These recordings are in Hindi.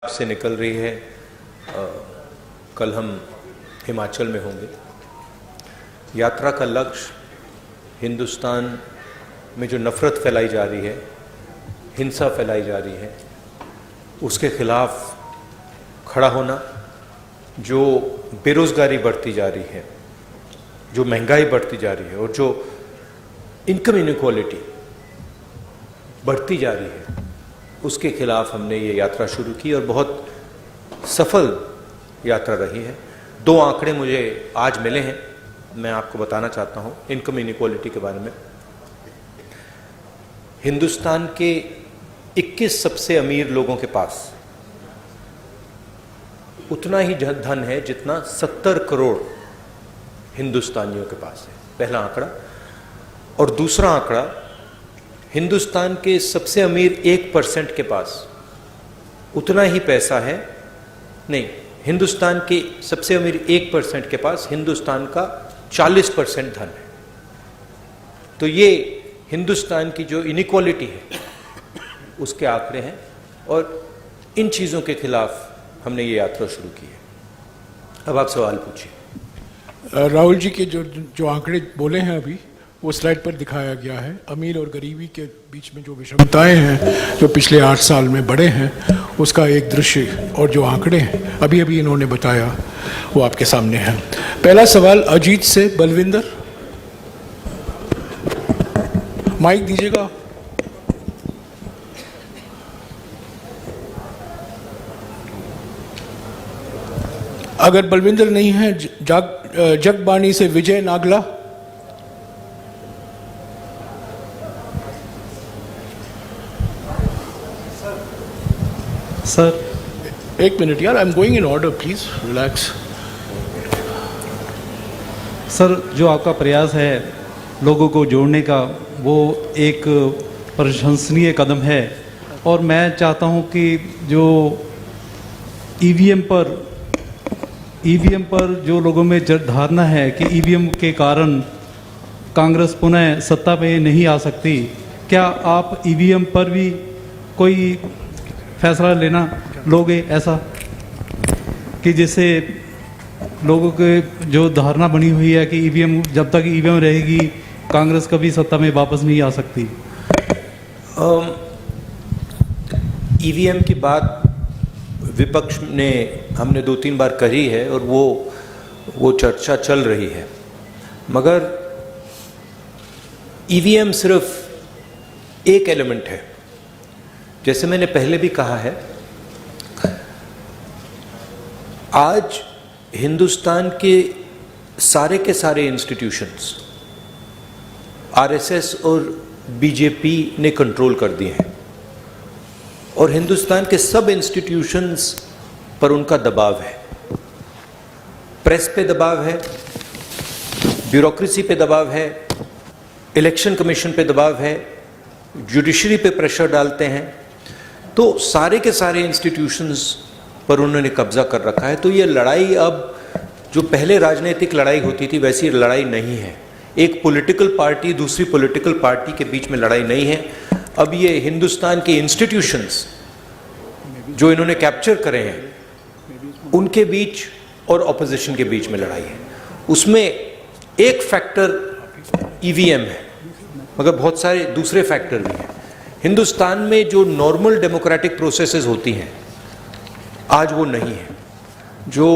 से निकल रही है। कल हम हिमाचल में होंगे। यात्रा का लक्ष्य हिंदुस्तान में जो नफ़रत फैलाई जा रही है, हिंसा फैलाई जा रही है, उसके खिलाफ खड़ा होना। जो बेरोज़गारी बढ़ती जा रही है, जो महंगाई बढ़ती जा रही है और जो इनकम इनइक्वालिटी बढ़ती जा रही है, उसके खिलाफ हमने ये यात्रा शुरू की और बहुत सफल यात्रा रही है। 2 आंकड़े मुझे आज मिले हैं, मैं आपको बताना चाहता हूँ इनकम इनइक्वालिटी के बारे में। हिंदुस्तान के 21 सबसे अमीर लोगों के पास उतना ही धन है जितना 70 करोड़ हिंदुस्तानियों के पास है, पहला आंकड़ा। और दूसरा आंकड़ा, हिंदुस्तान के सबसे अमीर 1% के पास उतना ही पैसा है, नहीं, हिंदुस्तान के सबसे अमीर 1% के पास हिंदुस्तान का 40% धन है। तो ये हिंदुस्तान की जो इनइक्वालिटी है उसके आंकड़े हैं और इन चीज़ों के खिलाफ हमने ये यात्रा शुरू की है। अब आप सवाल पूछिए। राहुल जी के जो आंकड़े बोले हैं अभी, वो स्लाइड पर दिखाया गया है। अमीर और गरीबी के बीच में जो विषमताएं हैं जो पिछले 8 साल में बढ़े हैं, उसका एक दृश्य और जो आंकड़े हैं अभी अभी इन्होंने बताया, वो आपके सामने हैं। पहला सवाल अजीत से बलविंदर, माइक दीजिएगा। अगर बलविंदर नहीं है, जगबानी से विजय नागला। सर 1 मिनट यार, I am going in order, please relax. Sir, जो आपका प्रयास है लोगों को जोड़ने का, वो एक प्रशंसनीय कदम है। और मैं चाहता हूं कि जो ईवीएम पर जो लोगों में धारणा है कि ईवीएम के कारण कांग्रेस पुनः सत्ता में नहीं आ सकती, क्या आप ईवीएम पर भी कोई फैसला लेना लोगे, ऐसा कि जिससे लोगों के जो धारणा बनी हुई है कि ईवीएम, जब तक ईवीएम रहेगी कांग्रेस कभी सत्ता में वापस नहीं आ सकती? ईवीएम की बात विपक्ष ने हमने 2-3 बार करी है और वो चर्चा चल रही है, मगर ईवीएम सिर्फ एक एलिमेंट है। जैसे मैंने पहले भी कहा है, आज हिंदुस्तान के सारे इंस्टीट्यूशंस आरएसएस और बीजेपी ने कंट्रोल कर दिए हैं और हिंदुस्तान के सब इंस्टीट्यूशंस पर उनका दबाव है। प्रेस पे दबाव है, ब्यूरोक्रेसी पे दबाव है, इलेक्शन कमीशन पे दबाव है, जुडिशरी पे प्रेशर डालते हैं। तो सारे के सारे इंस्टीट्यूशंस पर उन्होंने कब्जा कर रखा है। तो ये लड़ाई अब जो पहले राजनीतिक लड़ाई होती थी वैसी लड़ाई नहीं है। एक पॉलिटिकल पार्टी दूसरी पॉलिटिकल पार्टी के बीच में लड़ाई नहीं है। अब ये हिंदुस्तान के इंस्टीट्यूशंस जो इन्होंने कैप्चर करे हैं उनके बीच और ऑपोजिशन के बीच में लड़ाई है। उसमें एक फैक्टर ईवीएम है, मगर बहुत सारे दूसरे फैक्टर भी हैं। हिंदुस्तान में जो नॉर्मल डेमोक्रेटिक प्रोसेसेस होती हैं आज वो नहीं है। जो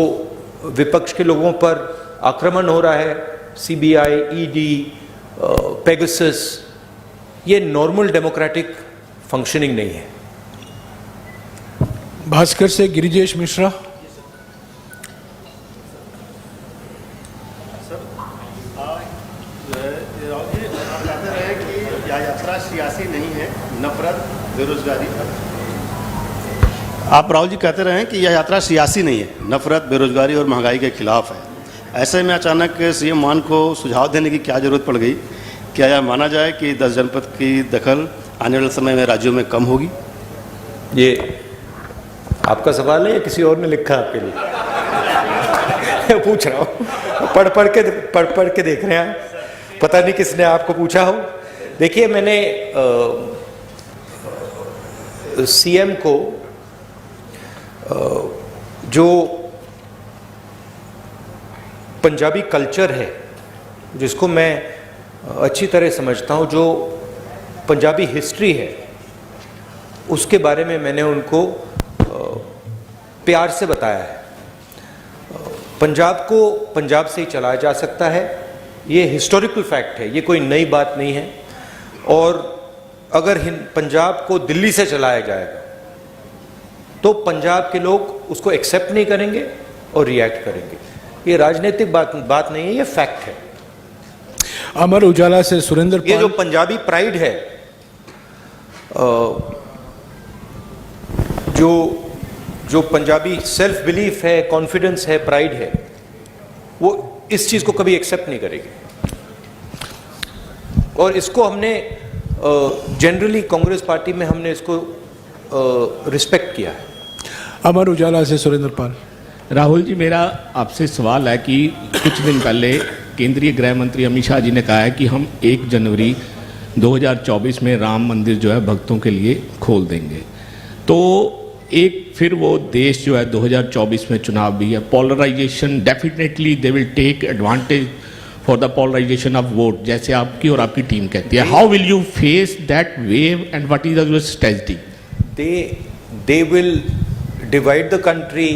विपक्ष के लोगों पर आक्रमण हो रहा है, सीबीआई, ईडी, पेगासस, ये नॉर्मल डेमोक्रेटिक फंक्शनिंग नहीं है। भास्कर से गिरिजेश मिश्रा। यात्रा सियासी नहीं है, नफरत, बेरोजगारी। आप राहुल जी कहते रहे हैं कि यह यात्रा सियासी नहीं है, नफरत, बेरोजगारी और महंगाई के खिलाफ है। ऐसे में अचानक सीएम मान को सुझाव देने की क्या जरूरत पड़ गई? क्या यह माना जाए कि 10 जनपद की दखल आने वाले समय में राज्यों में कम होगी? ये आपका सवाल है या किसी और ने लिखा आपके लिए? पूछ रहा हूँ, पढ़ के देख रहे हैं, पता नहीं किसने आपको पूछा हो। देखिए, मैंने सीएम को जो पंजाबी कल्चर है, जिसको मैं अच्छी तरह समझता हूँ, जो पंजाबी हिस्ट्री है, उसके बारे में मैंने उनको प्यार से बताया है। पंजाब को पंजाब से ही चलाया जा सकता है, ये हिस्टोरिकल फैक्ट है, ये कोई नई बात नहीं है। और अगर पंजाब को दिल्ली से चलाया जाएगा तो पंजाब के लोग उसको एक्सेप्ट नहीं करेंगे और रिएक्ट करेंगे। ये राजनीतिक बात नहीं है, ये फैक्ट है। अमर उजाला से सुरेंद्र ये जो पाल। पंजाबी प्राइड है, जो पंजाबी सेल्फ बिलीफ है, कॉन्फिडेंस है, प्राइड है, वो इस चीज को कभी एक्सेप्ट नहीं करेगी। और इसको हमने जनरली कांग्रेस पार्टी में हमने इसको रिस्पेक्ट किया है। अमर उजाला से सुरेंद्र पाल। राहुल जी, मेरा आपसे सवाल है कि कुछ दिन पहले केंद्रीय गृह मंत्री अमित शाह जी ने कहा है कि हम 1 जनवरी 2024 में राम मंदिर जो है भक्तों के लिए खोल देंगे। तो एक फिर वो देश जो है 2024 में चुनाव भी है, polarization, definitely they will take advantage for the polarization of vote, जैसे आपकी और आपकी टीम कहती है। How will you face that wave and what is your strategy? They will divide the country,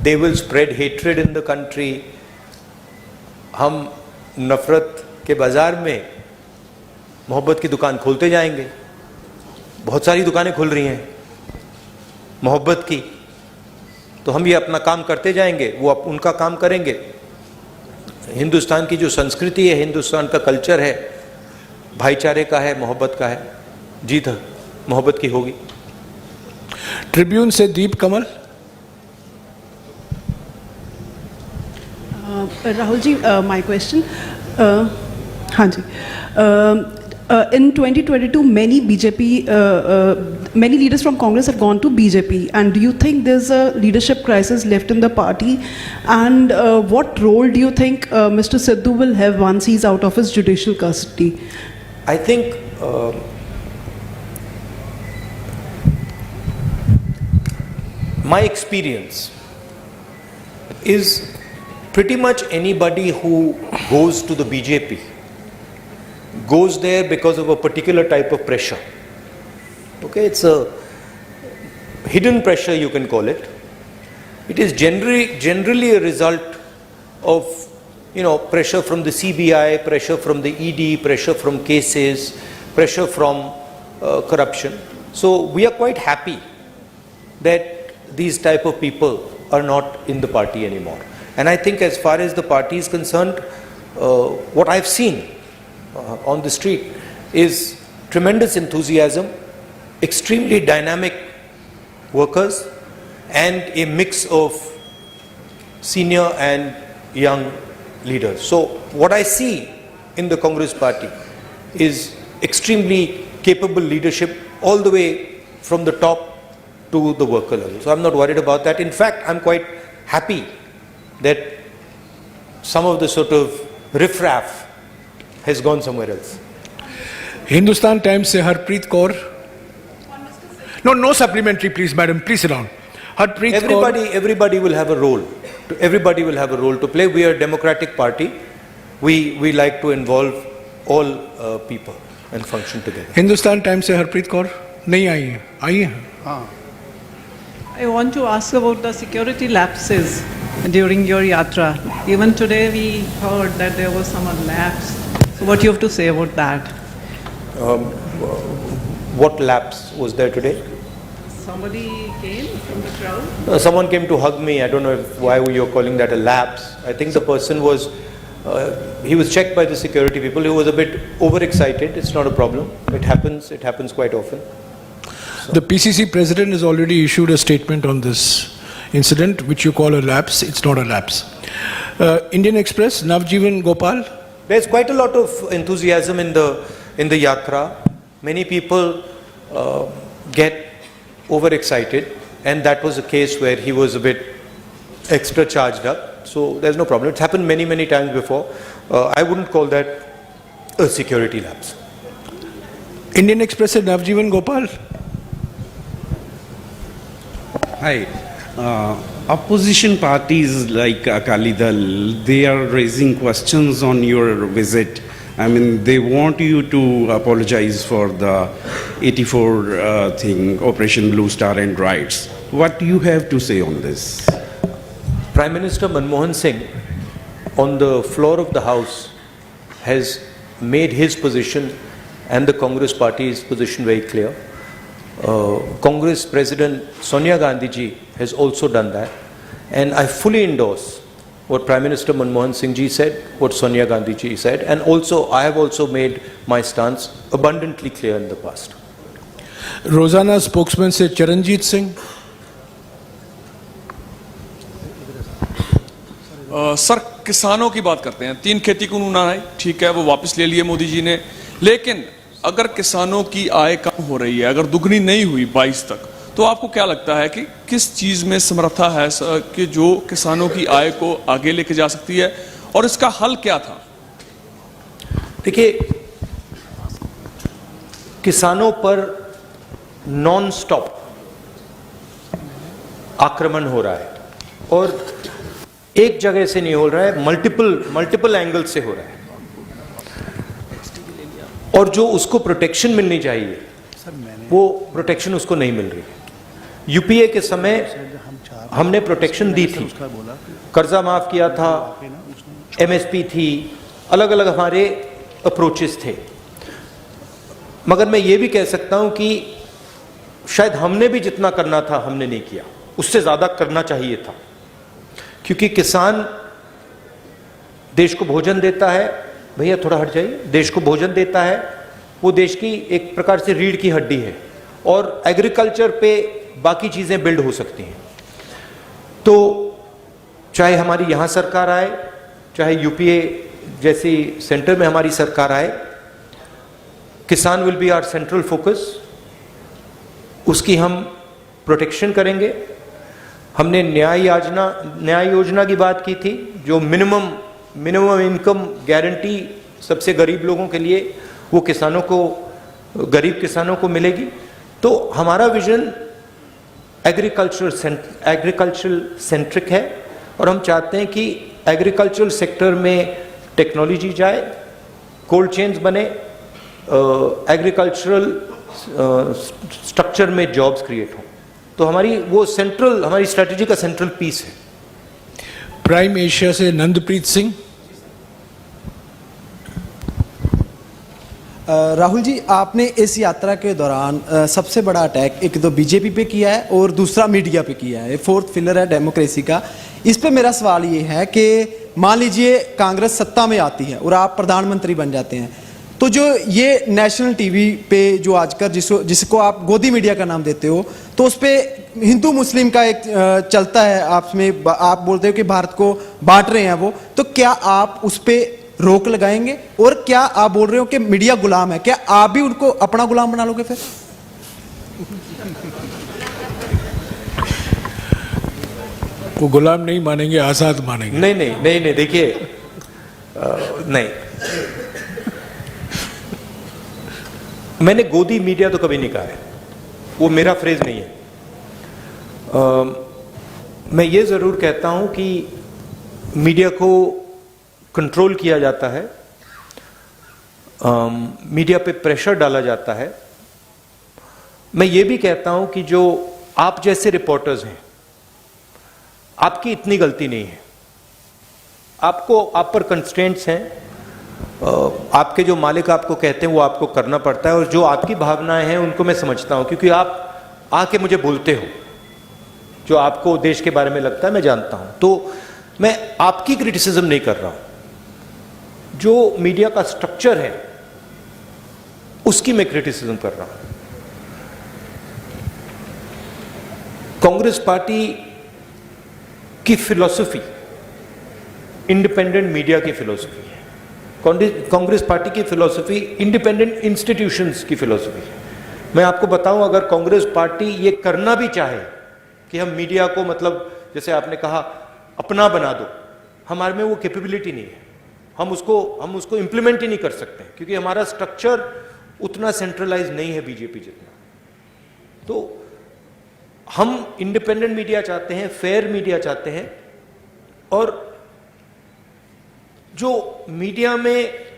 they will spread hatred in the country. हम नफरत के बाजार में मोहब्बत की दुकान खोलते जाएंगे। बहुत सारी दुकानें खुल रही हैं मोहब्बत की, तो हम ये अपना काम करते जाएंगे, वो उनका काम करेंगे। हिंदुस्तान की जो संस्कृति है, हिंदुस्तान का कल्चर है, भाईचारे का है, मोहब्बत का है, जीत मोहब्बत की होगी। ट्रिब्यून से दीप कमल। राहुल जी, माय क्वेश्चन, हाँ जी, in 2022 many BJP many leaders from Congress have gone to BJP, and do you think there's a leadership crisis left in the party, and what role do you think Mr. Sidhu will have once he's out of his judicial custody? I think my experience is pretty much anybody who goes to the BJP goes there because of a particular type of pressure. Okay, it's a hidden pressure, you can call it. It is generally a result of, pressure from the CBI, pressure from the ED, pressure from cases, pressure from corruption. So we are quite happy that these type of people are not in the party anymore. And I think as far as the party is concerned, what I've seen on the street is tremendous enthusiasm, extremely dynamic workers, and a mix of senior and young leaders. So what I see in the Congress party is extremely capable leadership all the way from the top to the worker level. So I'm not worried about that. In fact, I'm quite happy that some of the sort of riffraff has gone somewhere else. Hindustan Times से Harpreet Kaur. No supplementary, please, madam. Please sit down. Harpreet Kaur. Everybody will have a role. Everybody will have a role to play. We are a democratic party. We like to involve all people and function together. Hindustan Times से हरप्रीत कौर नहीं आई है, आई है। I want to ask about the security lapses during your yatra. Even today we heard that there was some lapse. So what you have to say about that? What lapse was there today? Somebody came from the crowd? Someone came to hug me. I don't know why you're calling that a lapse. I think the person was, he was checked by the security people. He was a bit overexcited. It's not a problem. It happens quite often. The PCC president has already issued a statement on this incident, which you call a lapse. It's not a lapse. Indian Express, Navjeevan Gopal. There's quite a lot of enthusiasm in the yatra. Many people get overexcited, and that was a case where he was a bit extra charged up. So there's no problem. It's happened many times before. I wouldn't call that a security lapse. Indian Express से नवजीवन Gopal. Hi. opposition parties like Akali Dal, they are raising questions on your visit. I mean, they want you to apologize for the 84 thing, Operation Blue Star and riots. What do you have to say on this? Prime Minister Manmohan Singh, on the floor of the House, has made his position and the Congress Party's position very clear. Congress President Sonia Gandhi ji has also done that, and I fully endorse what Prime Minister Manmohan Singh ji said, what Sonia Gandhi ji said, and also I have also made my stance abundantly clear in the past. रोजाना स्पोक्समैन से चरणजीत सिंह। सर, किसानों की बात करते हैं। 3 खेती कानून आए, ठीक है, वो वापस ले लिए मोदी जी ने, लेकिन अगर किसानों की आय कम हो रही है, अगर दुगनी नहीं हुई 22 तक, तो आपको क्या लगता है कि किस चीज में समर्था है कि जो किसानों की आय को आगे लेके जा सकती है, और इसका हल क्या था? देखिए, किसानों पर नॉन स्टॉप आक्रमण हो रहा है, और एक जगह से नहीं हो रहा है, मल्टीपल एंगल से हो रहा है, और जो उसको प्रोटेक्शन मिलनी चाहिए वो प्रोटेक्शन उसको नहीं मिल रही है। यूपीए के समय हमने प्रोटेक्शन दी थी, कर्जा माफ किया था, एमएसपी थी, अलग अलग हमारे अप्रोचेस थे, मगर मैं ये भी कह सकता हूं कि शायद हमने भी जितना करना था हमने नहीं किया, उससे ज्यादा करना चाहिए था, क्योंकि किसान देश को भोजन देता है। भैया थोड़ा हट जाइए। देश को भोजन देता है, वो देश की एक प्रकार से रीढ़ की हड्डी है, और एग्रीकल्चर पे बाकी चीजें बिल्ड हो सकती हैं। तो चाहे हमारी यहां सरकार आए, चाहे यूपीए जैसी सेंटर में हमारी सरकार आए, किसान will be our central focus. उसकी हम प्रोटेक्शन करेंगे। हमने न्याय योजना की बात की थी, जो मिनिमम इनकम गारंटी सबसे गरीब लोगों के लिए, वो किसानों को, गरीब किसानों को मिलेगी। तो हमारा विजन एग्रीकल्चरल सेंट्रिक है, और हम चाहते हैं कि एग्रीकल्चरल सेक्टर में टेक्नोलॉजी जाए, कोल्ड चेन्स बने, एग्रीकल्चरल स्ट्रक्चर में जॉब्स क्रिएट हों। तो हमारी स्ट्रेटजी का सेंट्रल पीस है। प्राइम एशिया से नंदप्रीत सिंह। राहुल जी, आपने इस यात्रा के दौरान सबसे बड़ा अटैक एक तो बीजेपी पे किया है और दूसरा मीडिया पे किया है, 4th पिलर है डेमोक्रेसी का। इस पे मेरा सवाल ये है कि मान लीजिए कांग्रेस सत्ता में आती है और आप प्रधानमंत्री बन जाते हैं, तो जो ये नेशनल टीवी पे जो आजकल जिसको आप गोदी मीडिया का नाम देते हो, तो उस पर हिंदू मुस्लिम का एक चलता है, आप बोलते हो कि भारत को बांट रहे हैं वो, तो क्या आप उस पर रोक लगाएंगे? और क्या आप बोल रहे हो कि मीडिया गुलाम है, क्या आप भी उनको अपना गुलाम बना लोगे फिर? वो गुलाम नहीं मानेंगे, आजाद मानेंगे। नहीं, देखिए, नहीं, मैंने गोदी मीडिया तो कभी नहीं कहा है, वो मेरा फ्रेज नहीं है। मैं ये जरूर कहता हूं कि मीडिया को कंट्रोल किया जाता है, मीडिया पे प्रेशर डाला जाता है। मैं ये भी कहता हूं कि जो आप जैसे रिपोर्टर्स हैं, आपकी इतनी गलती नहीं है, आप पर कंस्ट्रेंट्स हैं, आपके जो मालिक आपको कहते हैं वो आपको करना पड़ता है, और जो आपकी भावनाएं हैं उनको मैं समझता हूं, क्योंकि आप आके मुझे बोलते हो, जो आपको देश के बारे में लगता है मैं जानता हूं। तो मैं आपकी क्रिटिसिज्म नहीं कर रहा हूं, जो मीडिया का स्ट्रक्चर है उसकी मैं क्रिटिसिज्म कर रहा हूं। कांग्रेस पार्टी की फिलॉसफी इंडिपेंडेंट मीडिया की फिलॉसफी है। कांग्रेस पार्टी की फिलॉसफी इंडिपेंडेंट इंस्टीट्यूशंस की फिलॉसफी है। मैं आपको बताऊं, अगर कांग्रेस पार्टी ये करना भी चाहे कि हम मीडिया को, मतलब जैसे आपने कहा, अपना बना दो, हमारे में वो कैपेबिलिटी नहीं है। हम उसको इंप्लीमेंट ही नहीं कर सकते, क्योंकि हमारा स्ट्रक्चर उतना सेंट्रलाइज नहीं है बीजेपी जितना। तो हम इंडिपेंडेंट मीडिया चाहते हैं, फेयर मीडिया चाहते हैं, और जो मीडिया में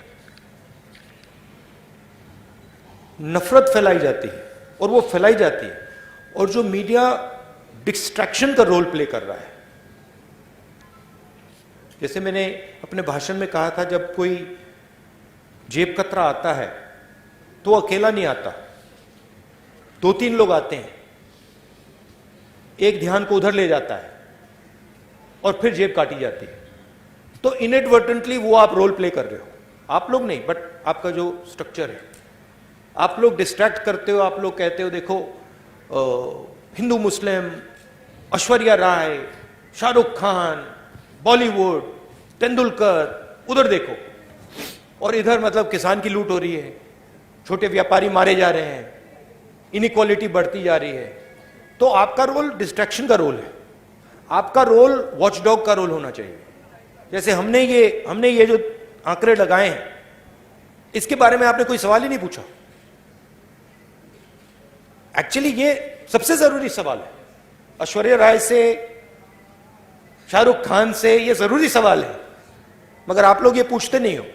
नफरत फैलाई जाती है और वो फैलाई जाती है, और जो मीडिया डिस्ट्रैक्शन का रोल प्ले कर रहा है, जैसे मैंने अपने भाषण में कहा था, जब कोई जेब कतरा आता है तो वो अकेला नहीं आता, 2-3 लोग आते हैं, एक ध्यान को उधर ले जाता है और फिर जेब काटी जाती है। तो इनएडवर्टेंटली वो आप रोल प्ले कर रहे हो, आप लोग नहीं, बट आपका जो स्ट्रक्चर है, आप लोग डिस्ट्रैक्ट करते हो। आप लोग कहते हो देखो हिंदू मुस्लिम, ऐश्वर्या राय, शाहरुख खान, बॉलीवुड, तेंदुलकर, उधर देखो, और इधर मतलब किसान की लूट हो रही है, छोटे व्यापारी मारे जा रहे हैं, इनइक्वालिटी बढ़ती जा रही है। तो आपका रोल डिस्ट्रैक्शन का रोल है, आपका रोल वॉचडॉग का रोल होना चाहिए। जैसे हमने ये जो आंकड़े लगाए हैं, इसके बारे में आपने कोई सवाल ही नहीं पूछा। एक्चुअली ये सबसे जरूरी सवाल है, ऐश्वर्या राय से, शाहरुख खान से, ये जरूरी सवाल है, मगर आप लोग ये पूछते नहीं हो।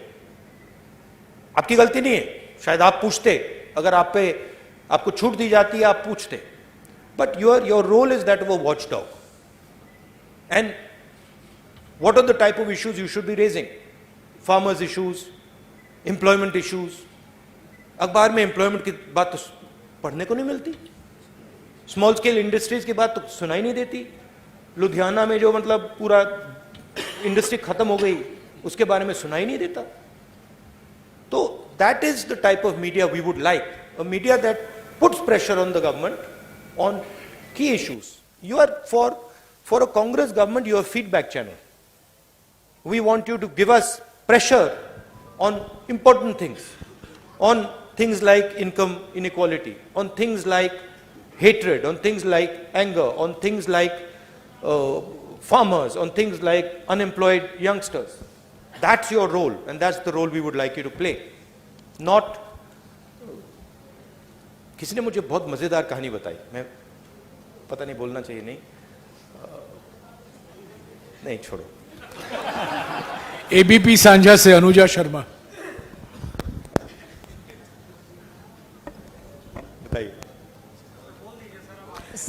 आपकी गलती नहीं है, शायद आप पूछते, अगर आपको छूट दी जाती है आप पूछते, but your role is that वो watchdog. And what are the type of issues you should be raising? Farmers issues, employment issues. अखबार में एम्प्लॉयमेंट की बात तो पढ़ने को नहीं मिलती, स्मॉल स्केल इंडस्ट्रीज की बात तो सुनाई नहीं देती। लुधियाना में जो मतलब पूरा इंडस्ट्री खत्म हो गई, उसके बारे में सुनाई नहीं देता। तो that is the type of media we would like, a media that puts pressure on the government on key issues. You are for a Congress government, you are feedback channel. We want you to give us pressure on important things, on things like income inequality, on things like hatred, on things like anger, on things like farmers, on things like unemployed youngsters. That's your role, and that's the role we would like you to play. Not किसी ने मुझे बहुत मजेदार कहानी बताई, मैं पता नहीं बोलना चाहिए, नहीं छोड़ो। एबीपी सांझा से अनुजा शर्मा।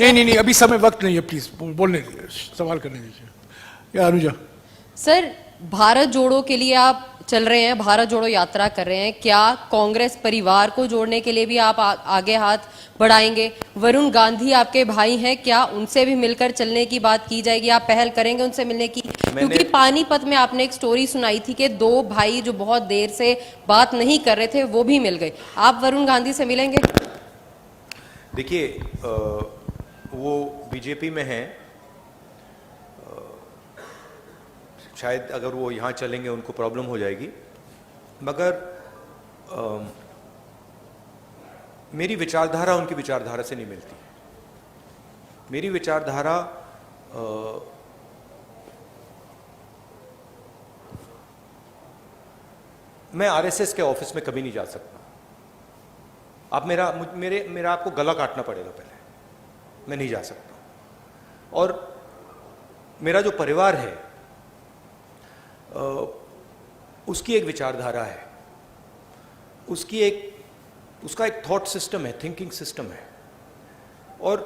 नहीं, अभी समय वक्त नहीं है, प्लीज बोलने दीजिए, सवाल करने दीजिए। या अनुजा। सर, भारत जोड़ो के लिए आप चल रहे हैं, भारत जोड़ो यात्रा कर रहे हैं, क्या कांग्रेस परिवार को जोड़ने के लिए भी आप आगे हाथ बढ़ाएंगे? वरुण गांधी आपके भाई हैं, क्या उनसे भी मिलकर चलने की बात की जाएगी? आप पहल करेंगे उनसे मिलने की? क्योंकि पानीपत में आपने एक स्टोरी सुनाई थी कि 2 भाई जो बहुत देर से बात नहीं कर रहे थे वो भी मिल गए। आप वरुण गांधी से मिलेंगे? देखिए, वो बीजेपी में हैं, शायद अगर वो यहाँ चलेंगे उनको प्रॉब्लम हो जाएगी, मगर मेरी विचारधारा उनकी विचारधारा से नहीं मिलती। मेरी विचारधारा मैं आरएसएस के ऑफिस में कभी नहीं जा सकता। आप मेरा आपको गला काटना पड़ेगा पहले, मैं नहीं जा सकता। और मेरा जो परिवार है उसकी एक विचारधारा है, उसका एक थॉट सिस्टम है, थिंकिंग सिस्टम है। और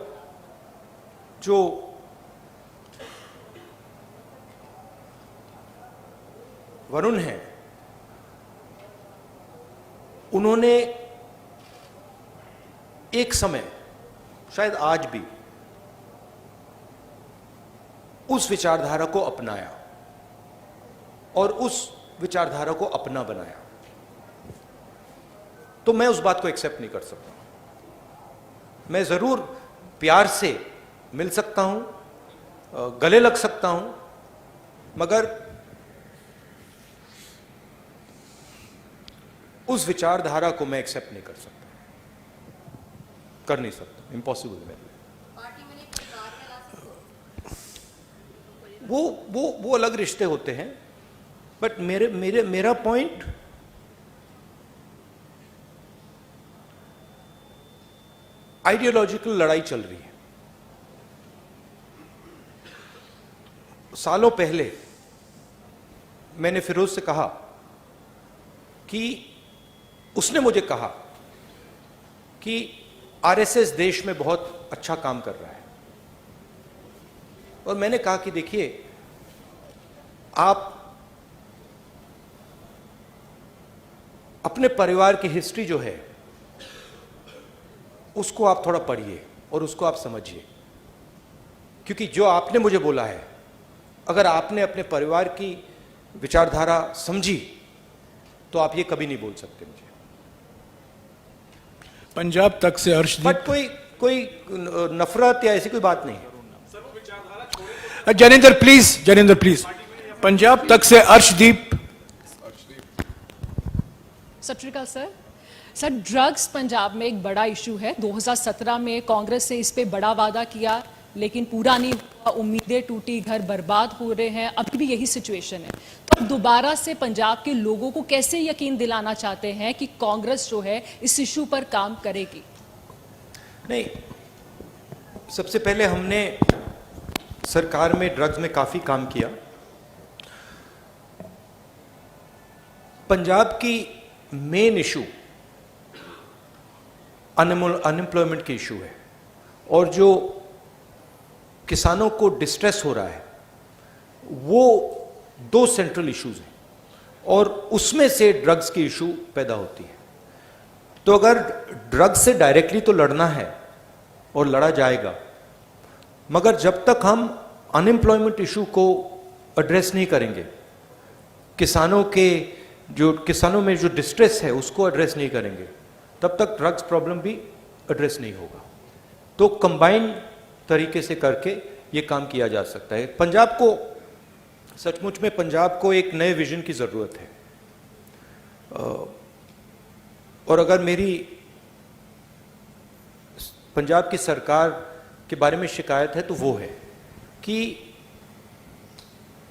जो वरुण है, उन्होंने एक समय, शायद आज भी, उस विचारधारा को अपनाया और उस विचारधारा को अपना बनाया। तो मैं उस बात को एक्सेप्ट नहीं कर सकता। मैं जरूर प्यार से मिल सकता हूं, गले लग सकता हूं, मगर उस विचारधारा को मैं एक्सेप्ट नहीं कर सकता, कर नहीं सकता, इम्पॉसिबल है मेरे लिए। वो अलग रिश्ते होते हैं, बट मेरा पॉइंट आइडियोलॉजिकल लड़ाई चल रही है। सालों पहले मैंने फिरोज से कहा कि उसने मुझे कहा कि आरएसएस देश में बहुत अच्छा काम कर रहा है, और मैंने कहा कि देखिए, आप अपने परिवार की हिस्ट्री जो है उसको आप थोड़ा पढ़िए और उसको आप समझिए, क्योंकि जो आपने मुझे बोला है, अगर आपने अपने परिवार की विचारधारा समझी तो आप ये कभी नहीं बोल सकते मुझे। पंजाब तक से अर्शदीप, बट कोई नफरत या ऐसी कोई बात नहीं है। जनेंद्र प्लीज, पंजाब तक से अर्शदीप। सत श्री अकाल सर, ड्रग्स पंजाब में एक बड़ा इशू है। 2017 में कांग्रेस से इस पे बड़ा वादा किया लेकिन पूरा नहीं हुआ, उम्मीदें टूटी, घर बर्बाद हो रहे हैं, अभी भी यही सिचुएशन है। तो अब दोबारा से पंजाब के लोगों को कैसे यकीन दिलाना चाहते हैं कि कांग्रेस जो है इस इशू पर काम करेगी? नहीं, सबसे पहले हमने सरकार में ड्रग्स में काफी काम किया। पंजाब की मेन इशू अनएम्प्लॉयमेंट की इशू है, और जो किसानों को डिस्ट्रेस हो रहा है वो 2 सेंट्रल इश्यूज हैं, और उसमें से ड्रग्स की इशू पैदा होती है। तो अगर ड्रग्स से डायरेक्टली तो लड़ना है और लड़ा जाएगा, मगर जब तक हम अनएम्प्लॉयमेंट इशू को एड्रेस नहीं करेंगे, किसानों में जो डिस्ट्रेस है उसको एड्रेस नहीं करेंगे, तब तक ड्रग्स प्रॉब्लम भी एड्रेस नहीं होगा। तो कंबाइंड तरीके से करके ये काम किया जा सकता है। पंजाब को, सचमुच में पंजाब को एक नए विजन की जरूरत है, और अगर मेरी पंजाब की सरकार के बारे में शिकायत है तो वो है कि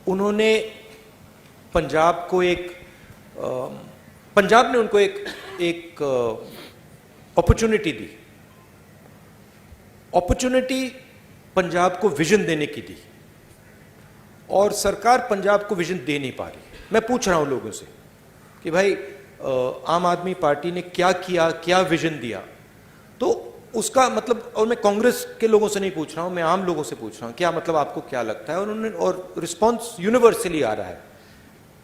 उन्होंने पंजाब ने उनको एक अपॉर्चुनिटी दी। अपॉर्चुनिटी पंजाब को विजन देने की दी, और सरकार पंजाब को विजन दे नहीं पा रही। मैं पूछ रहा हूं लोगों से कि भाई, आम आदमी पार्टी ने क्या किया, क्या विजन दिया? तो उसका मतलब, और मैं कांग्रेस के लोगों से नहीं पूछ रहा हूं, मैं आम लोगों से पूछ रहा हूं, क्या मतलब आपको क्या लगता है? और रिस्पॉन्स यूनिवर्सली आ रहा है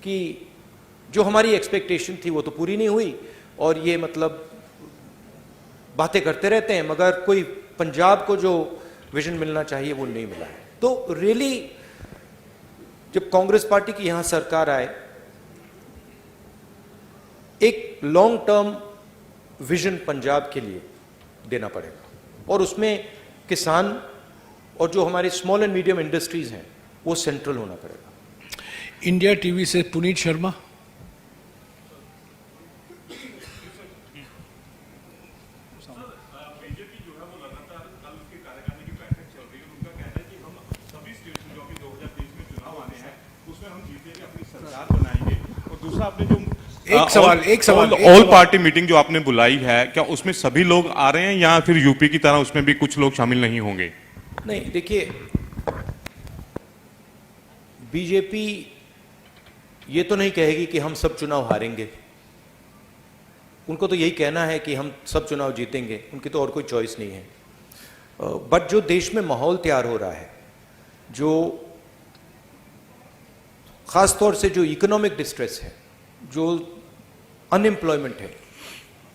कि जो हमारी एक्सपेक्टेशन थी वो तो पूरी नहीं हुई, और ये मतलब बातें करते रहते हैं, मगर कोई पंजाब को जो विजन मिलना चाहिए वो नहीं मिला है। तो रियली जब कांग्रेस पार्टी की यहां सरकार आए, एक लॉन्ग टर्म विजन पंजाब के लिए देना पड़ेगा, और उसमें किसान और जो हमारे स्मॉल एंड मीडियम इंडस्ट्रीज हैं वो सेंट्रल होना पड़ेगा। इंडिया टीवी से पुनीत शर्मा। एक सवाल ऑल पार्टी मीटिंग जो आपने बुलाई है, क्या उसमें सभी लोग आ रहे हैं या फिर यूपी की तरह उसमें भी कुछ लोग शामिल नहीं होंगे? नहीं, देखिए, बीजेपी ये तो नहीं कहेगी कि हम सब चुनाव हारेंगे। उनको तो यही कहना है कि हम सब चुनाव जीतेंगे, उनकी तो और कोई चॉइस नहीं है। बट जो देश में माहौल तैयार हो रहा है, जो खास तौर से जो इकोनॉमिक डिस्ट्रेस है, जो अनएम्प्लॉयमेंट है,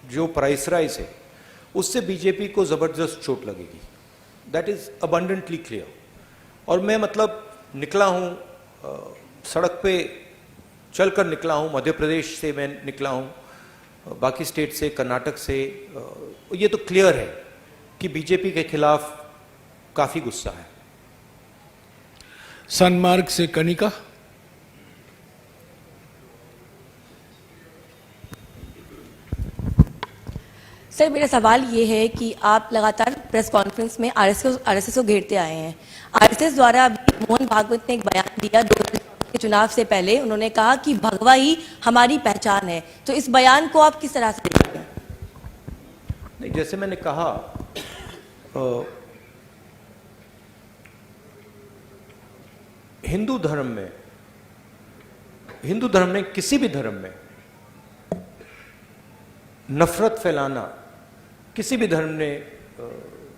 जो प्राइस राइज है, उससे बीजेपी को जबरदस्त चोट लगेगी। That is abundantly clear. और मैं मतलब निकला हूं, सड़क पे चलकर निकला हूं, मध्य प्रदेश से मैं निकला हूं, बाकी स्टेट से, कर्नाटक से, ये तो क्लियर है कि बीजेपी के खिलाफ काफी गुस्सा है। सनमार्ग से कनिका। सर, मेरा सवाल ये है कि आप लगातार प्रेस कॉन्फ्रेंस में आरएसएस को घेरते आए हैं। आरएसएस द्वारा अभी मोहन भागवत ने एक बयान दिया 2019 के चुनाव से पहले, उन्होंने कहा कि भगवा ही हमारी पहचान है। तो इस बयान को आप किस तरह से देखते हैं? नहीं, जैसे मैंने कहा, हिंदू धर्म में किसी भी धर्म में नफरत फैलाना, किसी भी धर्म ने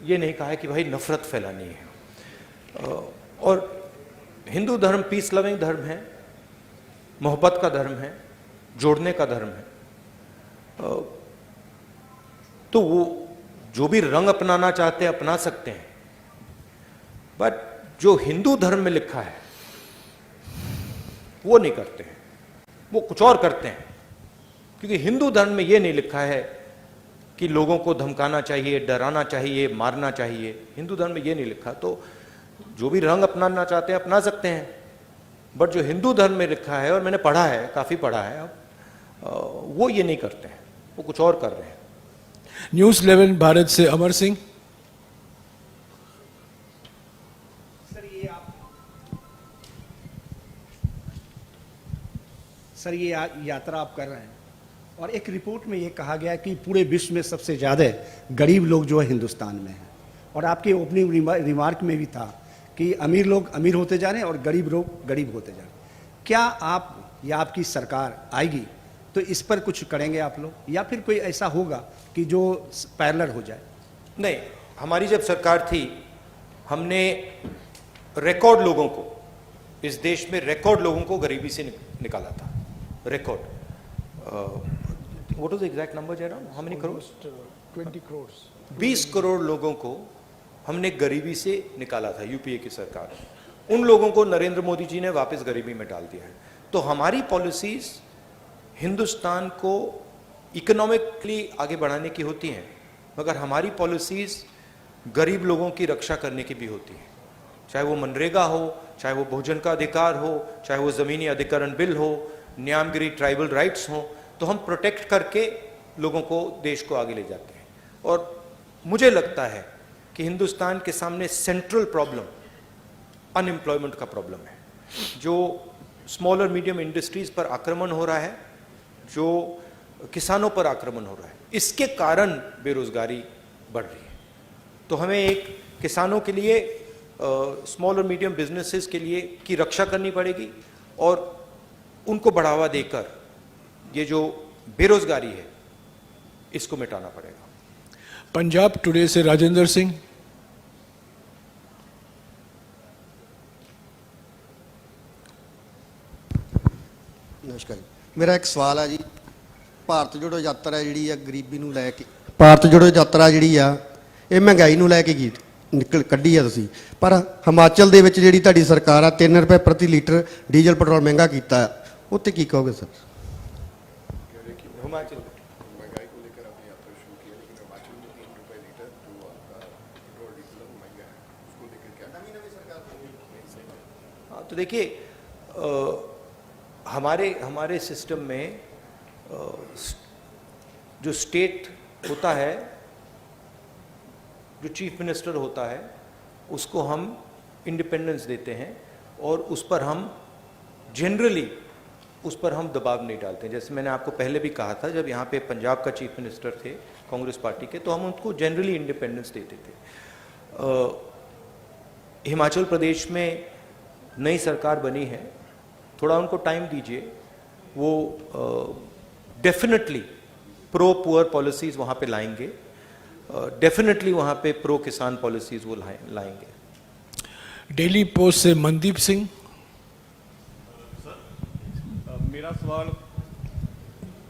ये नहीं कहा है कि भाई नफरत फैलानी है। और हिंदू धर्म पीस लविंग धर्म है, मोहब्बत का धर्म है, जोड़ने का धर्म है। तो वो जो भी रंग अपनाना चाहते हैं अपना सकते हैं, बट जो हिंदू धर्म में लिखा है वो नहीं करते हैं, वो कुछ और करते हैं। क्योंकि हिंदू धर्म में ये नहीं लिखा है कि लोगों को धमकाना चाहिए, डराना चाहिए, मारना चाहिए। हिंदू धर्म में ये नहीं लिखा। तो जो भी रंग अपनाना चाहते हैं अपना सकते हैं, बट जो हिंदू धर्म में लिखा है, और मैंने पढ़ा है, काफी पढ़ा है, अब वो ये नहीं करते हैं, वो कुछ और कर रहे हैं। न्यूज़ 11 भारत से अमर सिंह। सर ये यात्रा आप कर रहे हैं और एक रिपोर्ट में ये कहा गया कि पूरे विश्व में सबसे ज़्यादा गरीब लोग जो है हिंदुस्तान में हैं, और आपके ओपनिंग रिमार्क में भी था कि अमीर लोग अमीर होते जा रहे हैं और गरीब लोग गरीब होते जा रहे हैं। क्या आप या आपकी सरकार आएगी तो इस पर कुछ करेंगे आप लोग, या फिर कोई ऐसा होगा कि जो पैरेलल हो जाए? नहीं, हमारी जब सरकार थी हमने रिकॉर्ड लोगों को, इस देश में रिकॉर्ड लोगों को गरीबी से निकाला था। Record what was the exact number Jairam? How many crore? 20 crore. 20 crore लोगों को हमने गरीबी से निकाला था, यूपीए की सरकार। उन लोगों को नरेंद्र मोदी जी ने वापस गरीबी में डाल दिया है। तो हमारी पॉलिसीज हिंदुस्तान को इकोनॉमिकली आगे बढ़ाने की होती हैं, मगर हमारी पॉलिसीज गरीब लोगों की रक्षा करने की भी होती हैं। चाहे वो मनरेगा हो, चाहे वो भोजन का अधिकार हो, चाहे वो ज़मीनी अधिकरण बिल हो, न्यामगिरी ट्राइबल राइट्स हो, तो हम प्रोटेक्ट करके लोगों को, देश को आगे ले जाते हैं। और मुझे लगता है कि हिंदुस्तान के सामने सेंट्रल प्रॉब्लम अनएम्प्लॉयमेंट का प्रॉब्लम है। जो स्मॉल और मीडियम इंडस्ट्रीज पर आक्रमण हो रहा है, जो किसानों पर आक्रमण हो रहा है, इसके कारण बेरोजगारी बढ़ रही है। तो हमें एक किसानों के लिए, स्मॉल और मीडियम बिजनेसेस के लिए की रक्षा करनी पड़ेगी और उनको बढ़ावा देकर ये जो बेरोजगारी है इसको मिटाना पड़ेगा। पंजाब टुडे से राजेंद्र सिंह। नमस्कार, मेरा एक सवाल है जी। भारत जोड़ो यात्रा जी गरीबी नूं लै के, भारत जोड़ो यात्रा जी ये महंगाई नूं लै के निकल कड्ढी है तुसीं, पर हिमाचल दे विच जिहड़ी तुहाडी सरकार आ 3 रुपए प्रति लीटर डीजल पेट्रोल महंगा कीता है, उत्ते की कहोगे सर? हिमाचल महंगाई को लेकर आपने यात्रा शुरू की है, लेकिन हिमाचल में 3 रुपए लीटर जो आपका पेट्रोल डीजल महंगा है, उसको लेकर क्या नई सरकार? हाँ, तो देखिए हमारे सिस्टम में जो स्टेट होता है, जो चीफ मिनिस्टर होता है, उसको हम इंडिपेंडेंस देते हैं और उस पर हम जनरली दबाव नहीं डालते हैं। जैसे मैंने आपको पहले भी कहा था, जब यहाँ पे पंजाब का चीफ मिनिस्टर थे कांग्रेस पार्टी के, तो हम उनको जनरली इंडिपेंडेंस देते थे। हिमाचल प्रदेश में नई सरकार बनी है, थोड़ा उनको टाइम दीजिए, वो डेफिनेटली प्रो पुअर पॉलिसीज वहाँ पे लाएंगे, डेफिनेटली वहाँ पे प्रो किसान पॉलिसीज वो लाएंगे। डेली पोस्ट से मनदीप सिंह।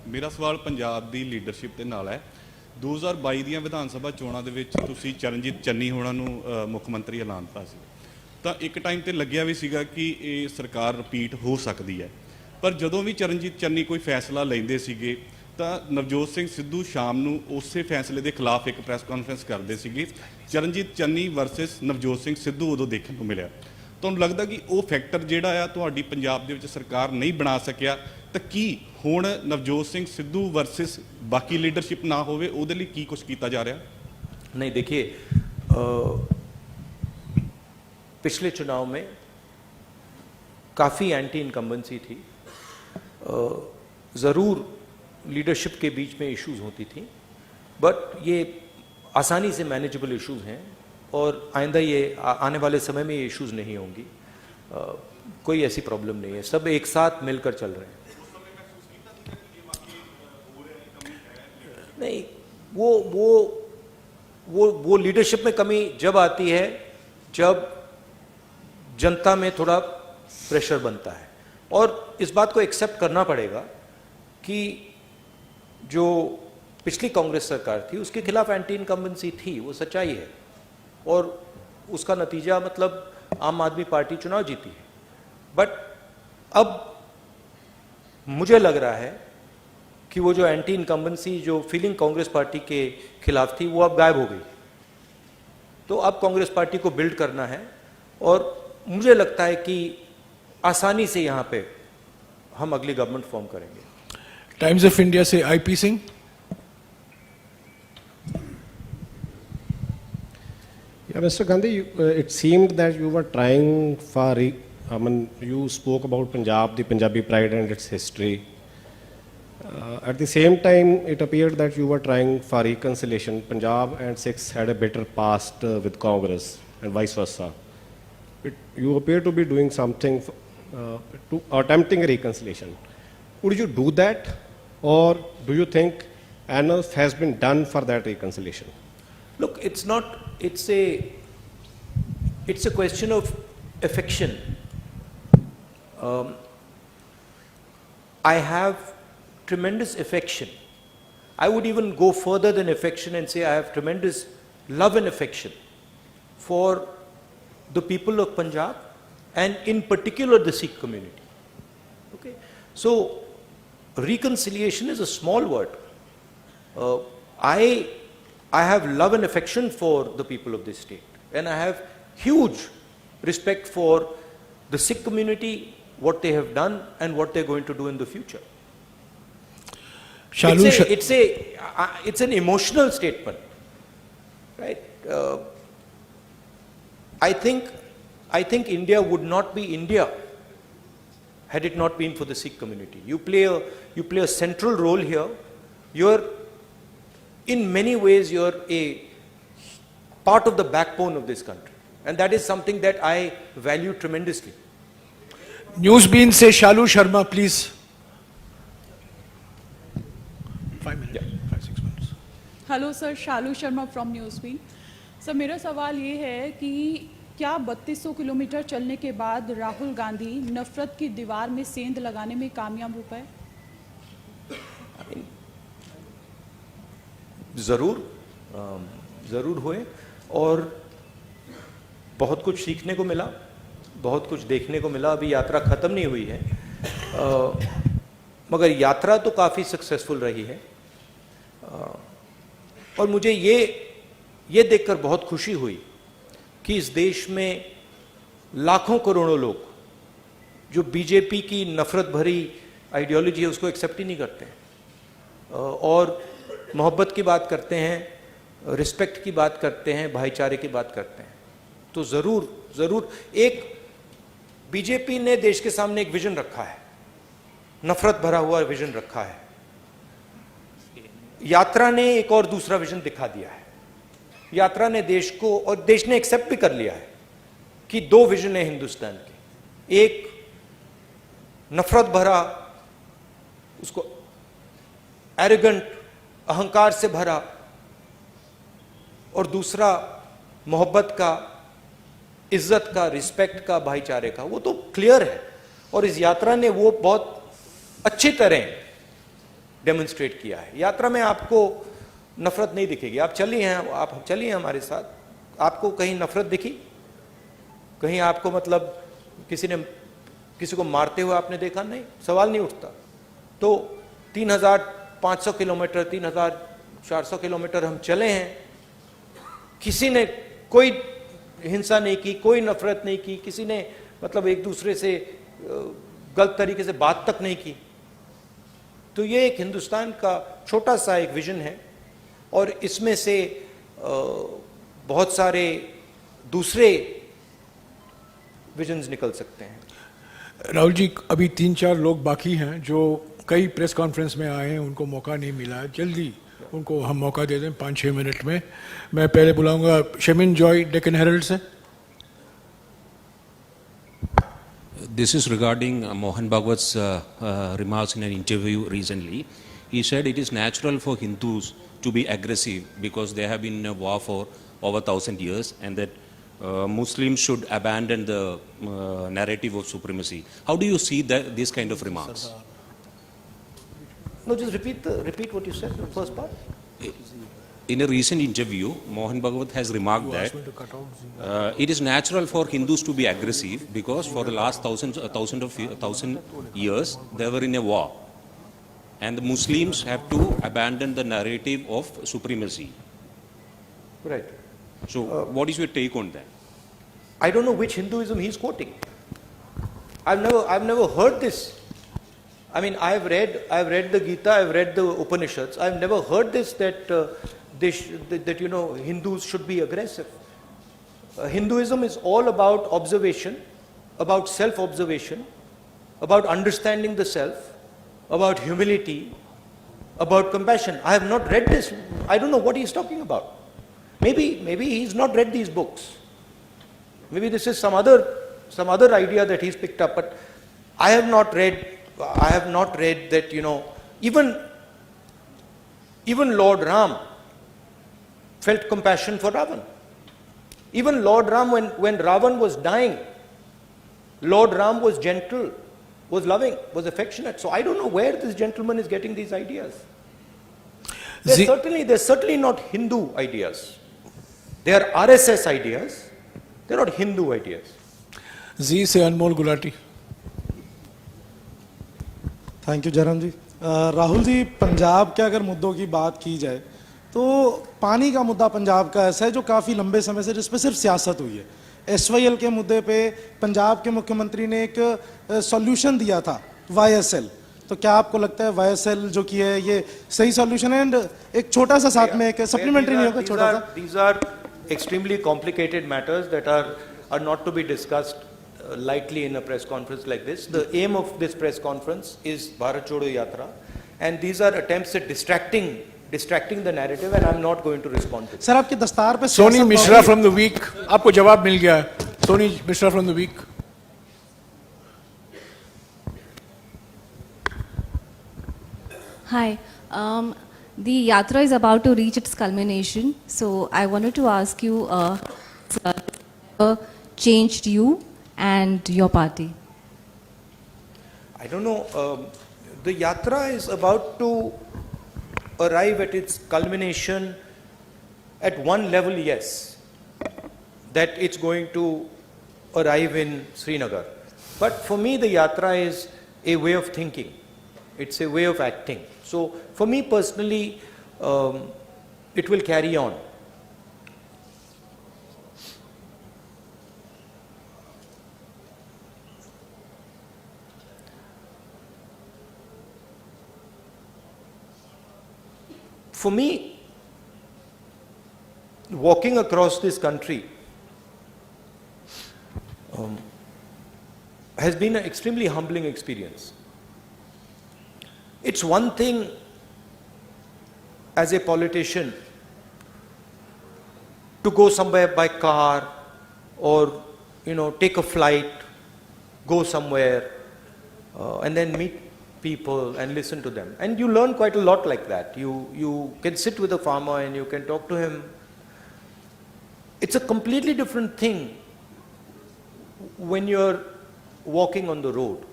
ਮੇਰਾ ਸਵਾਲ ਪੰਜਾਬ ਦੀ ਲੀਡਰਸ਼ਿਪ ਦੇ ਨਾਲ ਹੈ। 2022 ਦੀਆਂ ਵਿਧਾਨ ਸਭਾ ਚੋਣਾਂ ਦੇ ਵਿੱਚ ਤੁਸੀਂ ਚਰਨਜੀਤ ਚੰਨੀ ਹੋਣਾ ਨੂੰ ਮੁੱਖ ਮੰਤਰੀ ਐਲਾਨਤਾ ਸੀ, ਤਾਂ ਇੱਕ ਟਾਈਮ ਤੇ ਲੱਗਿਆ ਵੀ ਸੀਗਾ ਕਿ ਇਹ ਸਰਕਾਰ ਰਿਪੀਟ ਹੋ ਸਕਦੀ ਹੈ, ਪਰ ਜਦੋਂ ਵੀ ਚਰਨਜੀਤ ਚੰਨੀ ਕੋਈ ਫੈਸਲਾ ਲੈਂਦੇ ਸੀਗੇ ਤਾਂ ਨਵਜੋਤ ਸਿੰਘ ਸਿੱਧੂ ਸ਼ਾਮ ਨੂੰ ਉਸੇ ਫੈਸਲੇ ਦੇ ਖਿਲਾਫ ਇੱਕ ਪ੍ਰੈਸ ਕਾਨਫਰੰਸ ਕਰਦੇ ਸੀਗੇ। ਚਰਨਜੀਤ ਚੰਨੀ ਵਰਸਸ ਨਵਜੋਤ ਸਿੰਘ ਸਿੱਧੂ ਉਦੋਂ ਦੇਖਣ ਨੂੰ ਮਿਲਿਆ। ਤੁਹਾਨੂੰ ਲੱਗਦਾ ਕਿ ਉਹ ਫੈਕਟਰ ਜਿਹੜਾ ਆ ਤੁਹਾਡੀ ਪੰਜਾਬ ਦੇ ਵਿੱਚ ਸਰਕਾਰ ਨਹੀਂ ਬਣਾ ਸਕਿਆ, ਤਾਂ ਕੀ ਹੁਣ ਨਵਜੋਤ ਸਿੰਘ ਸਿੱਧੂ ਵਰਸਸ ਬਾਕੀ ਲੀਡਰਸ਼ਿਪ ਨਾ ਹੋਵੇ, ਉਹਦੇ ਲਈ ਕੀ ਕੁਝ ਕੀਤਾ ਜਾ ਰਿਹਾ? नहीं, देखिए पिछले चुनाव में काफ़ी एंटी इनकम्बेंसी थी, ज़रूर लीडरशिप के बीच में इश्यूज होती थी, बट ये आसानी से मैनेजेबल इश्यूज हैं और आइंदा ये आने वाले समय में ये इश्यूज नहीं होंगी। कोई ऐसी प्रॉब्लम नहीं है, सब एक साथ मिलकर चल रहे हैं। नहीं, वो लीडरशिप में कमी जब आती है जब जनता में थोड़ा प्रेशर बनता है, और इस बात को एक्सेप्ट करना पड़ेगा कि जो पिछली कांग्रेस सरकार थी उसके खिलाफ एंटी इनकम्बेंसी थी, वो सच्चाई है, और उसका नतीजा मतलब आम आदमी पार्टी चुनाव जीती है। बट अब मुझे लग रहा है कि वो जो एंटी इनकम्बेंसी जो फीलिंग कांग्रेस पार्टी के खिलाफ थी वो अब गायब हो गई। तो अब कांग्रेस पार्टी को बिल्ड करना है, और मुझे लगता है कि आसानी से यहाँ पे हम अगली गवर्नमेंट फॉर्म करेंगे। टाइम्स ऑफ इंडिया से IP Singh. Yeah, Mr. Gandhi, it seemed that you were trying you spoke about Punjab, the Punjabi pride and its history. At the same time, it appeared that you were trying for reconciliation. Punjab and Sikhs had a bitter past with Congress and vice versa. You appear to be doing something to attempting a reconciliation. Would you do that, or do you think enough has been done for that reconciliation? Look, it's not. It's a question of affection. I have tremendous affection. I would even go further than affection and say I have tremendous love and affection for the people of Punjab, and in particular the Sikh community. Okay, so reconciliation is a small word. I have love and affection for the people of this state, and I have huge respect for the Sikh community, what they have done and what they're going to do in the future. It's an emotional statement, right? I think India would not be India had it not been for the Sikh community. You play a central role here. In many ways, you're a part of the backbone of this country. And that is something that I value tremendously. Newsbeat से Shalu Sharma, please. 5 minutes. Yeah. 5-6 minutes. Hello sir, Shalu Sharma from Newsbeat. Sir, मेरा सवाल ये है कि क्या 3200 किलोमीटर चलने के बाद राहुल गांधी नफरत की दीवार में सेंध लगाने में कामयाब हो पाए? ज़रूर हुए, और बहुत कुछ सीखने को मिला, बहुत कुछ देखने को मिला। अभी यात्रा ख़त्म नहीं हुई है, मगर यात्रा तो काफ़ी सक्सेसफुल रही है, और मुझे ये देखकर बहुत खुशी हुई कि इस देश में लाखों करोड़ों लोग जो बीजेपी की नफरत भरी आइडियोलॉजी है उसको एक्सेप्ट ही नहीं करते हैं, और मोहब्बत की बात करते हैं, रिस्पेक्ट की बात करते हैं, भाईचारे की बात करते हैं। तो ज़रूर एक बीजेपी ने देश के सामने एक विजन रखा है, नफरत भरा हुआ विजन रखा है। यात्रा ने एक और दूसरा विजन दिखा दिया है। यात्रा ने देश को, और देश ने एक्सेप्ट भी कर लिया है कि दो विजन है हिंदुस्तान के, एक नफरत भरा, उसको एरोगेंट, अहंकार से भरा, और दूसरा मोहब्बत का, इज्जत का, रिस्पेक्ट का, भाईचारे का। वो तो क्लियर है, और इस यात्रा ने वो बहुत अच्छी तरह डेमोन्स्ट्रेट किया है। यात्रा में आपको नफरत नहीं दिखेगी। आप चलिए हमारे साथ, आपको कहीं नफरत दिखी? कहीं आपको मतलब किसी को मारते हुए आपने देखा? नहीं, सवाल नहीं उठता। तो 3500 किलोमीटर, 3400 किलोमीटर हम चले हैं, किसी ने कोई हिंसा नहीं की, कोई नफरत नहीं की, किसी ने मतलब एक दूसरे से गलत तरीके से बात तक नहीं की। तो ये एक हिंदुस्तान का छोटा सा एक विजन है, और इसमें से बहुत सारे दूसरे विजन्स निकल सकते हैं। राहुल जी, अभी 3-4 लोग बाकी हैं जो कई प्रेस कॉन्फ्रेंस में आए हैं, उनको मौका नहीं मिला। जल्दी उनको हम मौका दे दें 5-6 मिनट में। मैं पहले बुलाऊंगा शमिन जॉय, डेक्कन हेरल्ड से। This is regarding Mohan Bhagavat's remarks in an interview recently. He said it is natural for Hindus to be aggressive because they have been in a war for over 1,000 years, and that Muslims should abandon the narrative of supremacy. How do you see these kind of remarks? No, just repeat what you said in the first part. In a recent interview, Mohan Bhagavat has remarked that it is natural for Hindus to be aggressive because for the last thousand years they were in a war, and the Muslims have to abandon the narrative of supremacy. Right. So, what is your take on that? I don't know which Hinduism he's quoting. I've never heard this. I mean, I've read the Gita, I've read the Upanishads. I've never heard this that Hindus should be aggressive. Hinduism is all about observation, about self-observation, about understanding the self, about humility, about compassion. I have not read this. I don't know what he's talking about. Maybe he's not read these books. Maybe this is some other idea that he's picked up. But I have not read that, even Lord Ram felt compassion for Ravan. Even Lord Ram, when Ravan was dying, Lord Ram was gentle, was loving, was affectionate. So I don't know where this gentleman is getting these ideas. They're certainly not Hindu ideas. They are RSS ideas. They're not Hindu ideas. जी से अनमोल गुलाटी. थैंक यू जयराम जी. राहुल जी, पंजाब के अगर मुद्दों की बात की जाए तो पानी का मुद्दा पंजाब का ऐसा है जो काफ़ी लंबे समय से जिस पर सिर्फ सियासत हुई है. SYL के मुद्दे पे पंजाब के मुख्यमंत्री ने एक सॉल्यूशन दिया था, YSL. तो क्या आपको लगता है YSL जो की है ये सही सॉल्यूशन है? एंड एक छोटा सा साथ में एक सप्लीमेंट्री नहीं होगा छोटा सा. These are extremely complicated matters that are not to be discussed lightly in a press conference like this. The aim of this press conference is Bharat Jodo Yatra, and these are attempts at distracting the narrative, and I'm not going to respond to it. Sir आपके दस्तार पे Soni Mishra from The Week, आपको जवाब मिल गया. Soni Mishra from The Week. Hi. The yatra is about to reach its culmination, so I wanted to ask you, changed you and your party? I don't know. The yatra is about to arrive at its culmination. At one level, yes, that it's going to arrive in Srinagar. But for me, the yatra is a way of thinking. It's a way of acting. So for me personally, it will carry on. For me, walking across this country has been an extremely humbling experience. It's one thing as a politician to go somewhere by car or take a flight, go somewhere and then meet people and listen to them, and you learn quite a lot like that. You can sit with a farmer and you can talk to him. It's a completely different thing when you're walking on the road,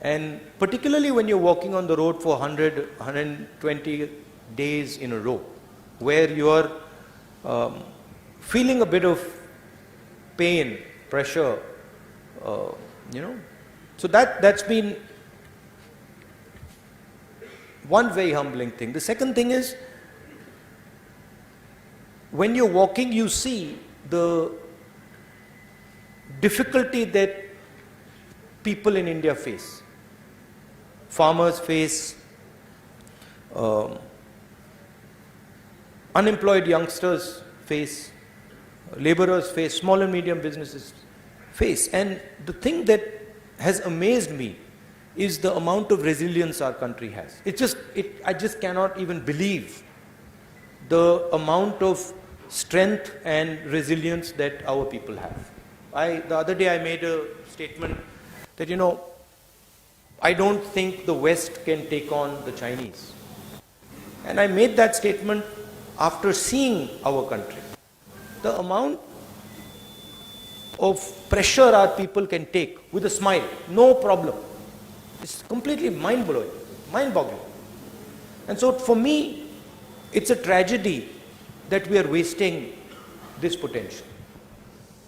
and particularly when you're walking on the road for 120 days in a row, where you're feeling a bit of pain, pressure, so that's been one very humbling thing. The second thing is, when you're walking, you see the difficulty that people in India face. Farmers face, unemployed youngsters face, laborers face, small and medium businesses face. And the thing that has amazed me is the amount of resilience our country has. I just cannot even believe the amount of strength and resilience that our people have. The other day I made a statement that, I don't think the West can take on the Chinese. And I made that statement after seeing our country. The amount of pressure our people can take with a smile, no problem. It's completely mind-blowing, mind-boggling. And so for me, it's a tragedy that we are wasting this potential.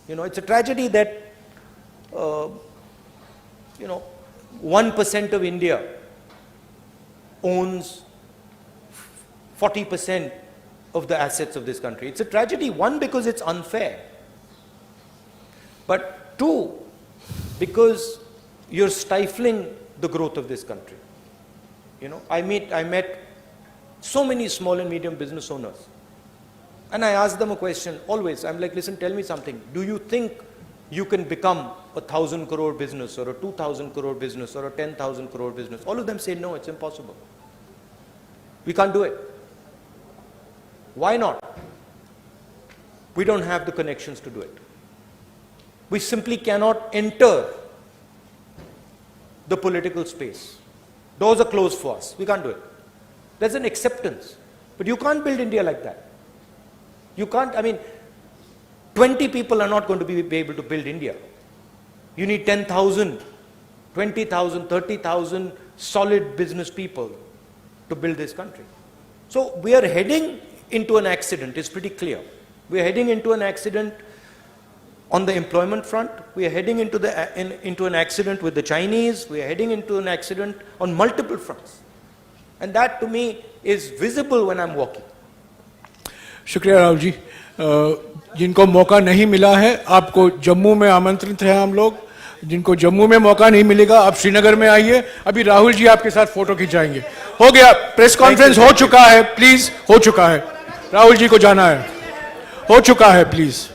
It's a tragedy that, 1% of India owns 40% of the assets of this country. It's a tragedy, one, because it's unfair. But two, because you're stifling the growth of this country. I met so many small and medium business owners. And I ask them a question always. I'm like, listen, tell me something. Do you think you can become a 1,000 crore business or a 2,000 crore business or a 10,000 crore business? All of them say, no, it's impossible. We can't do it. Why not? We don't have the connections to do it. We simply cannot enter the political space. Doors are closed for us. We can't do it. There's an acceptance. But you can't build India like that. You can't, 20 people are not going to be able to build India. You need 10,000, 20,000, 30,000 solid business people to build this country. So we are heading into an accident, it's pretty clear. We are heading into an accident on the employment front. We are heading into an accident with the Chinese. We are heading into an accident on multiple fronts. And that to me is visible when I'm walking. शुक्रिया राहुल जी। जिनको मौका नहीं मिला है, आपको जम्मू में आमंत्रित हैं हम लोग। जिनको जम्मू में मौका नहीं मिलेगा, आप श्रीनगर में आइए। अभी राहुल जी आपके साथ फोटो खिंचाएंगे। हो गया, प्रेस कॉन्फ्रेंस हो चुका है, प्लीज, हो चुका है। राहुल जी को जाना है, हो चुका है, प्लीज।